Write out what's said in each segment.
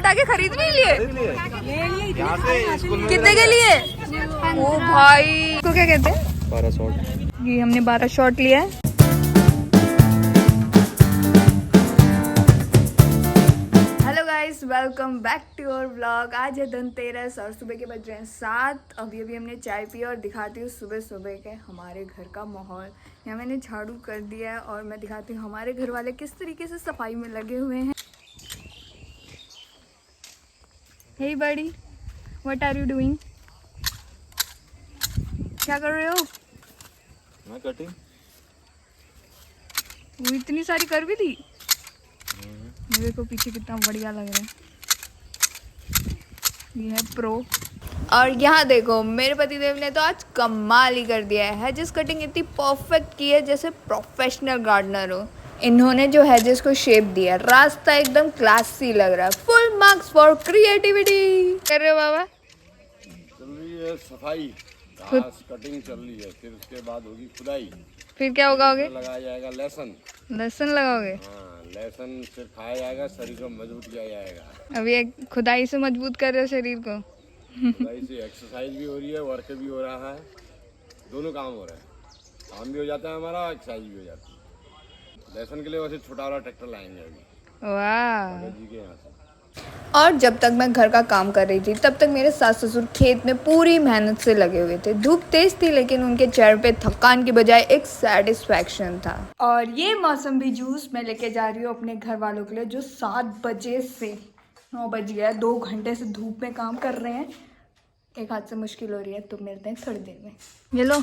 पटाखे खरीद भी लिए? कितने के लिए? ओ भाई, तो क्या कहते हैं? 12 शॉट। ये हमने 12 शॉट लिया है। Hello guys, welcome back to our vlog. आज है धनतेरस और सुबह के बज रहे हैं 7। अभी हमने चाय पी और दिखाती हूँ सुबह सुबह के हमारे घर का माहौल। यहाँ मैंने झाड़ू कर दिया है और मैं दिखाती हूँ हमारे घर वाले किस तरीके से सफाई में लगे हुए हैं। हे बड़ी, व्हाट आर यू डूइंग? क्या कर रहे हो? मैं कटिंग। वो इतनी सारी कर भी दी। मेरे को पीछे कितना बढ़िया लग रहा है। ये है प्रो। और यहाँ देखो मेरे पतिदेव ने तो आज कमाल ही कर दिया है। हेजेस कटिंग इतनी परफेक्ट की है जैसे प्रोफेशनल गार्डनर हो। इन्होंने जो हेजेस को शेप दिया, रास्ता एकदम क्लासी लग रहा है। Full marks for creativity. कर रहे हो बाबा? चल रही है सफाई, घास कटिंग चल रही है, फिर उसके बाद होगी खुदाई। फिर क्या उगाओगे? लगाया जाएगा लहसुन। लहसुन लगाओगे? हाँ, लहसुन से खाया जाएगा, शरीर को मजबूत किया जाएगा। अभी एक खुदाई से मजबूत कर रहे हो शरीर को। खुदाई से एक्सरसाइज भी हो रही है, वर्क भी हो रहा है, दोनों काम हो रहा है। काम भी हो जाता है हमारा, एक्सरसाइज भी हो जाती है। लहसुन के लिए वैसे छोटा वाला ट्रैक्टर लाएंगे अभी वाह। जी के यहाँ से। और जब तक मैं घर का काम कर रही थी तब तक मेरे सास ससुर खेत में पूरी मेहनत से लगे हुए थे। धूप तेज थी लेकिन उनके चेहरे पे थकान की बजाय एक सेटिस्फैक्शन था। और ये मौसम्बी जूस मैं लेके जा रही हूँ अपने घर वालों के लिए, जो 7 बजे से 9 बज गया है। 2 घंटे से धूप में काम कर रहे हैं। एक हाथ से मुश्किल हो रही है, तो मिलते हैं थोड़ी देर में। ये लो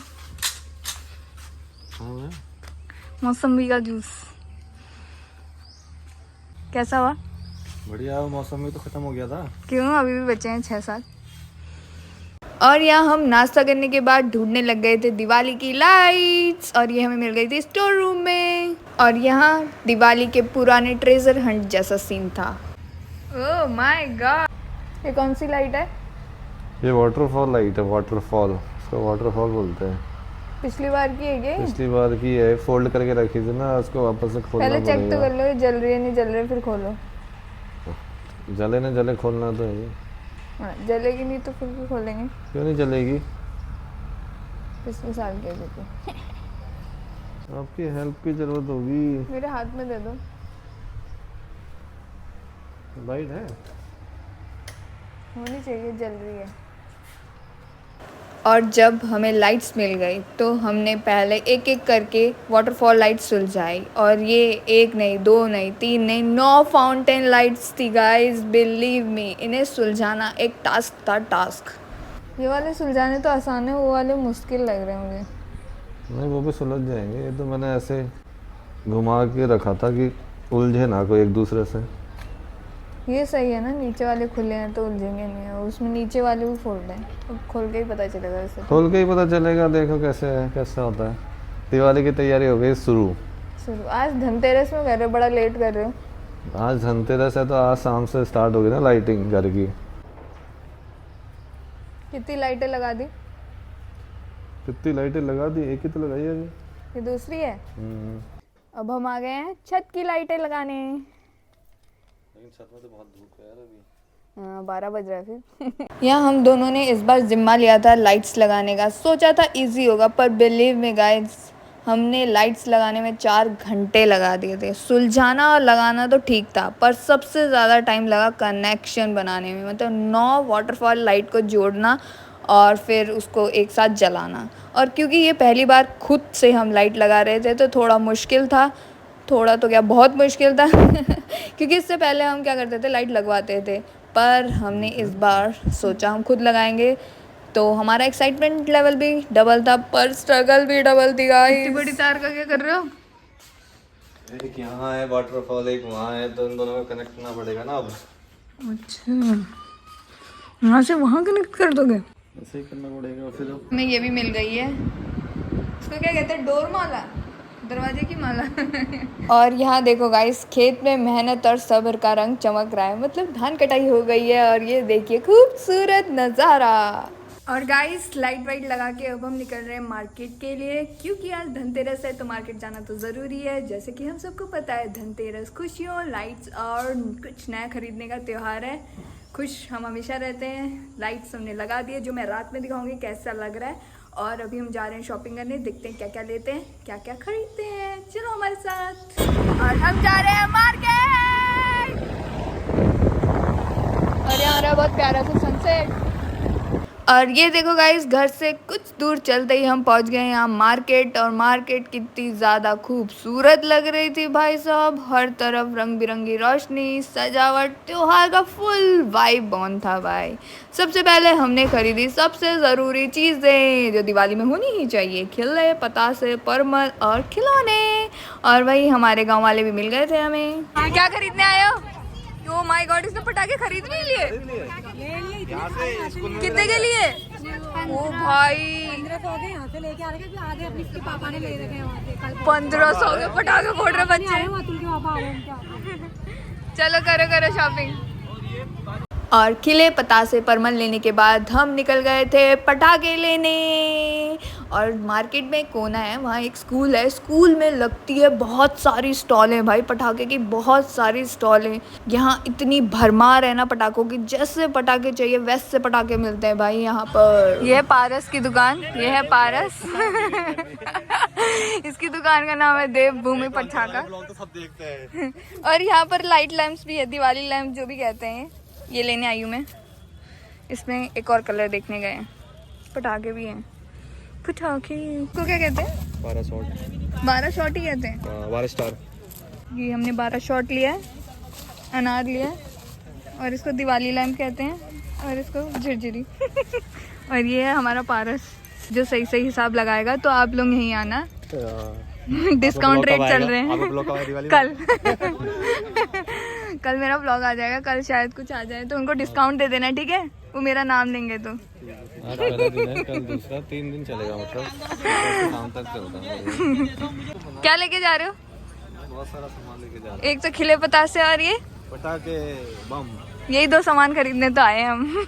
मौसम्बी का जूस। कैसा हुआ? बढ़िया। मौसम में तो खत्म हो गया था। क्यों, अभी भी बचे हैं 6-7। और यहाँ हम नाश्ता करने के बाद ढूंढने लग गए थे दिवाली की लाइट्स, और ये हमें मिल गई थी स्टोर रूम में। और यहाँ दिवाली के पुराने ट्रेजर हंट जैसा सीन था। ओह माय गॉड, ये कौन सी लाइट है? ये वाटरफॉल लाइट है, वाटरफॉल, इसको वाटरफॉल बोलते हैं। पिछली बार की है ये? पिछली बार की है, फोल्ड करके रखी थी ना, उसको वापस से खोलना पहले पड़ेगा। चेक तो कर लो ये जल रही है नहीं जल रही है, फिर खोलो। जले ना जले खोलना तो है। हाँ, जलेगी नहीं तो फिर भी खोलेंगे। क्यों नहीं जलेगी? पिछले साल की है थी। आपकी हेल्प की जरूरत होगी। मेरे हाथ में दे दो। लाइट है, होनी चाहिए, जल रही है। और जब हमें लाइट्स मिल गई तो हमने पहले एक एक करके वाटरफॉल लाइट्स सुलझाई। और ये 1 नहीं 2 नहीं 3 नहीं 9 फाउंटेन लाइट्स थी गाइस। बिलीव मी, इन्हें सुलझाना एक टास्क था, टास्क। ये वाले सुलझाने तो आसान है, वो वाले मुश्किल लग रहे हैं मुझे। नहीं वो भी सुलझ जाएंगे। ये तो मैंने ऐसे घुमा के रखा था कि उलझे ना कोई एक दूसरे से। ये सही है ना, नीचे वाले खुले हैं तो उलझेंगे नहीं, और उसमें नीचे वाले भी फोल्ड हैं, तो खोल के ही पता चलेगा। वैसे खोल के ही पता चलेगा। देखो कैसे है, कैसा होता है। दिवाली की तैयारी हो गई शुरू। आज धनतेरस में कर रहे हो, बड़ा लेट कर रहे हो। आज धनतेरस है तो आज शाम से स्टार्ट होगी ना लाइटिंग घर की। कितनी लाइटें लगा दी? कितनी लाइटें लगा दी? एक ही तो लगाई है अभी। ये दूसरी है। अब हम आ गए हैं छत की लाइटें लगाने। लेकिन छत में तो बहुत धूप है यार अभी। हाँ, 12 बज रहा है फिर। यहाँ हम दोनों ने इस बार जिम्मा लिया था लाइट्स लगाने का। सोचा था इजी होगा, पर बिलीव में गाइस, हमने लाइट्स लगाने में 4 घंटे लगा दिए थे। सुलझाना और लगाना तो ठीक था, पर सबसे ज़्यादा टाइम लगा कनेक्शन बनाने में। मतलब 9 वाटरफॉल लाइट को जोड़ना और फिर उसको एक साथ जलाना। और क्योंकि ये पहली बार खुद से हम लाइट लगा रहे थे तो थोड़ा मुश्किल था। थोड़ा तो क्या, बहुत मुश्किल था। क्योंकि इससे पहले हम क्या करते थे, लाइट लगवाते थे, पर हमने इस बार सोचा हम खुद लगाएंगे। तो हमारा एक्साइटमेंट लेवल भी डबल था, पर स्ट्रगल भी डबल थी गाइस। इतनी बड़ी तार का क्या कर रहे हो? एक यहाँ है वाटरफॉल, एक वहाँ है, तो इन दोनों को कनेक्ट करना पड़ेगा ना अब। अच्छा, यहाँ से वहाँ कनेक्ट कर दोगे? ऐसे ही करना पड़ेगा। फिर हमें ये भी मिल गई है, इसको क्या कहते हैं, डोर माला, दरवाजे की माला। और यहाँ देखो गाइस, खेत में मेहनत और सब्र का रंग चमक रहा है। मतलब धान कटाई हो गई है और ये देखिए खूबसूरत नज़ारा। और गाइस लाइट वाइट लगा के अब हम निकल रहे हैं मार्केट के लिए, क्योंकि आज धनतेरस है तो मार्केट जाना तो ज़रूरी है। जैसे कि हम सबको पता है धनतेरस खुशियों, लाइट्स और कुछ नया खरीदने का त्यौहार है। खुश हम हमेशा रहते हैं। लाइट्स हमने लगा दिए, जो मैं रात में दिखाऊंगी कैसा लग रहा है। और अभी हम जा रहे हैं शॉपिंग करने, देखते हैं क्या क्या लेते हैं, क्या क्या खरीदते हैं। चलो हमारे साथ। और हम जा रहे हैं मार्केट। और यहाँ रहा बहुत प्यारा सा सनसेट। और ये देखो गाइस, घर से कुछ दूर चलते ही हम पहुंच गए यहाँ मार्केट। और मार्केट कितनी ज़्यादा खूबसूरत लग रही थी भाई साहब। हर तरफ रंग बिरंगी रोशनी, सजावट, त्योहार का फुल वाइब ऑन था भाई। सबसे पहले हमने खरीदी सबसे ज़रूरी चीज़ें जो दिवाली में होनी ही चाहिए, खिले, पतासे, परमल और खिलौने। और भाई हमारे गाँव वाले भी मिल गए थे हमें। क्या खरीदने आए हो? ओ माय गॉड, इसने पटाखे खरीद भी लिए। कितने के लिए? ओ भाई 1500 के यहाँ से लेके आ रहे हैं, आधे अपने पापा ने ले रखे हैं वहाँ से। 1500 के पटाखे फोड़ रहे बच्चे। अतुल के पापा आ रहे हैं। चलो करो करो शॉपिंग। और खिले, पतासे, परमल लेने के बाद हम निकल गए थे पटाखे लेने। और मार्केट में एक कोना है, वहाँ एक स्कूल है। स्कूल में लगती है बहुत सारी स्टॉलें भाई, पटाखे की बहुत सारी स्टॉलें। यहाँ इतनी भरमार है ना पटाखों की, जैसे पटाखे चाहिए वैसे पटाखे मिलते हैं भाई यहाँ पर। ये है पारस की दुकान, ये है पारस। इसकी दुकान का नाम है देवभूमि पटाखा। तो सब देखते हैं। और यहाँ पर लाइट लैंप्स भी है, दिवाली लैंप जो भी कहते हैं। ये लेने आई हूँ मैं। इसमें एक और कलर देखने गए हैं। पटाखे भी हैं। पटाखे को क्या कहते हैं? 12 शॉट। 12 शॉट ही कहते हैं। 12 स्टार। ये हमने 12 शॉट लिया है, अनार लिया है, और इसको दिवाली लैंप कहते हैं, और इसको झिरझिरी। और ये है हमारा पारस जो सही सही हिसाब लगाएगा। तो आप लोग यहीं आना, डिस्काउंट रेट चल रहे हैं। कल मेरा ब्लॉग आ जाएगा, कल शायद कुछ आ जाए तो उनको डिस्काउंट दे देना, ठीक है? वो मेरा नाम लेंगे तो। आज पहला दिन है, कल दूसरा, 3 दिन चलेगा, मतलब शाम तक चलता है। क्या लेके जा रहे हो? बहुत सारा सामान लेके जा रहे एक तो खिले पतासे और ये हैं। पटाखे, बम, यही 2 सामान खरीदने तो आए हम।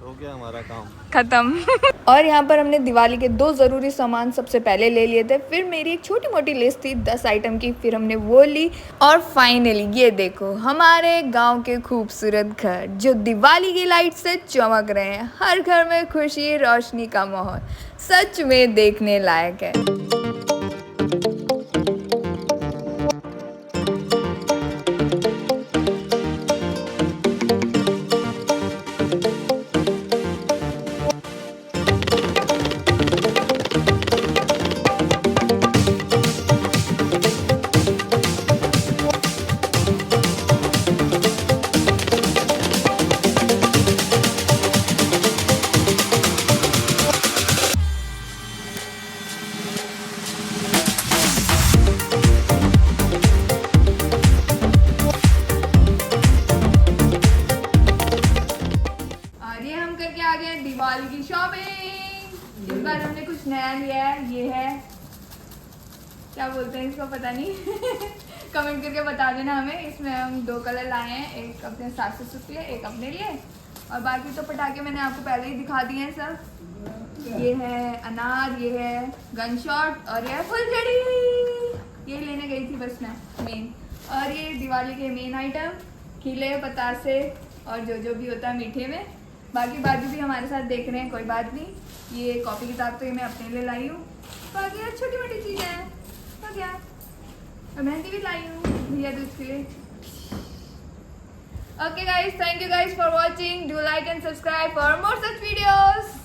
हो गया हमारा काम खत्म। और यहाँ पर हमने दिवाली के 2 ज़रूरी सामान सबसे पहले ले लिए थे। फिर मेरी एक छोटी मोटी लिस्ट थी 10 आइटम की, फिर हमने वो ली। और फाइनली ये देखो हमारे गांव के खूबसूरत घर जो दिवाली की लाइट से चमक रहे हैं। हर घर में खुशी, रोशनी का माहौल सच में देखने लायक है। आ गए दिवाली की शॉपिंग। इस बार हमने कुछ नया लिया है। ये है, क्या बोलते हैं इसको, पता नहीं। कमेंट करके बता देना हमें। इसमें हम 2 कलर लाए हैं, एक अपने सास ससुर के लिए, एक अपने लिए। और बाकी तो पटाखे मैंने आपको पहले ही दिखा दिए हैं सब। ये है अनार, ये है गन शॉट, और ये है फुलझड़ी। ये लेने गई थी बस मैं मेन। और ये दिवाली के मेन आइटम, खिले, पतासे और जो भी होता है मीठे में। बाकी बाजू भी हमारे साथ देख रहे हैं, कोई बात नहीं। ये कॉपी किताब तो ये मैं अपने लिए लाई हूँ। बाकी यार छोटी मोटी चीज़ें हैं तो क्या। और मेहंदी भी लाई हूँ भैया दूध के लिए। Okay guys, thank you guys for watching. Do like and subscribe for more such videos.